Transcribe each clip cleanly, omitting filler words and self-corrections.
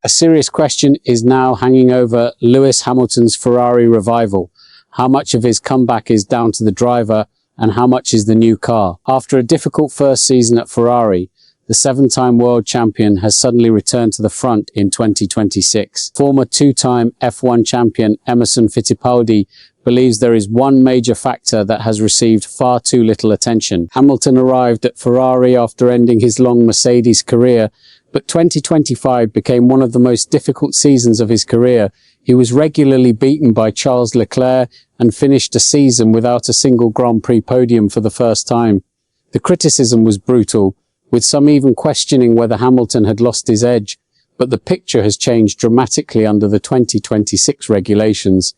A serious question is now hanging over Lewis Hamilton's Ferrari revival. How much of his comeback is down to the driver, and how much is the new car? After a difficult first season at Ferrari, the seven-time world champion has suddenly returned to the front in 2026. Former two-time F1 champion Emerson Fittipaldi believes there is one major factor that has received far too little attention. Hamilton arrived at Ferrari after ending his long Mercedes career, but 2025 became one of the most difficult seasons of his career. He was regularly beaten by Charles Leclerc and finished a season without a single Grand Prix podium for the first time. The criticism was brutal, with some even questioning whether Hamilton had lost his edge, but the picture has changed dramatically under the 2026 regulations.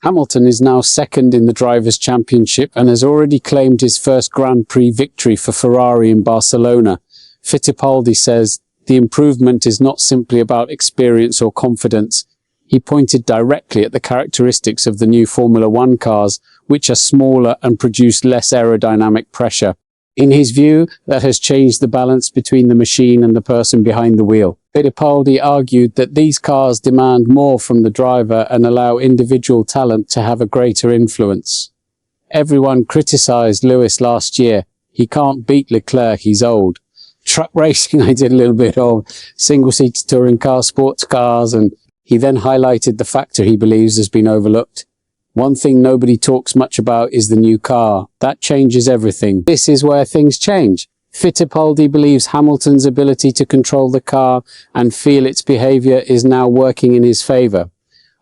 Hamilton is now second in the Drivers' Championship and has already claimed his first Grand Prix victory for Ferrari in Barcelona. Fittipaldi says the improvement is not simply about experience or confidence. He pointed directly at the characteristics of the new Formula One cars, which are smaller and produce less aerodynamic pressure. In his view, that has changed the balance between the machine and the person behind the wheel. Fittipaldi argued that these cars demand more from the driver and allow individual talent to have a greater influence. Everyone criticized Lewis last year. He can't beat Leclerc, he's old. Truck racing I did a little bit of, single-seater touring cars, sports cars, and he then highlighted the factor he believes has been overlooked. One thing nobody talks much about is the new car. That changes everything. This is where things change. Fittipaldi believes Hamilton's ability to control the car and feel its behavior is now working in his favor.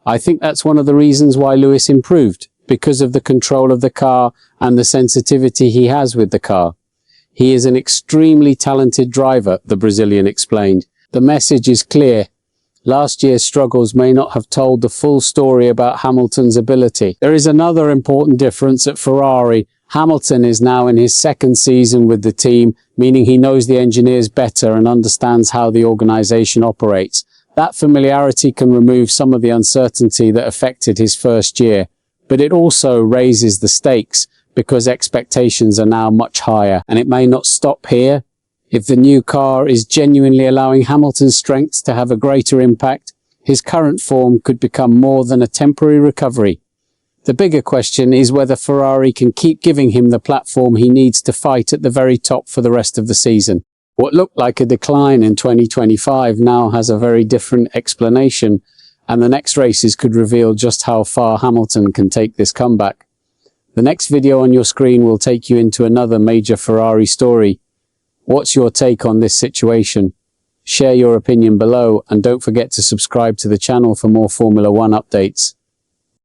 I think that's one of the reasons why Lewis improved, because of the control of the car and the sensitivity he has with the car. He is an extremely talented driver, the Brazilian explained. The message is clear. Last year's struggles may not have told the full story about Hamilton's ability. There is another important difference at Ferrari. Hamilton is now in his second season with the team, meaning he knows the engineers better and understands how the organization operates. That familiarity can remove some of the uncertainty that affected his first year, but it also raises the stakes because expectations are now much higher, and it may not stop here. If the new car is genuinely allowing Hamilton's strengths to have a greater impact, his current form could become more than a temporary recovery. The bigger question is whether Ferrari can keep giving him the platform he needs to fight at the very top for the rest of the season. What looked like a decline in 2025 now has a very different explanation, and the next races could reveal just how far Hamilton can take this comeback. The next video on your screen will take you into another major Ferrari story. What's your take on this situation? Share your opinion below and don't forget to subscribe to the channel for more Formula One updates.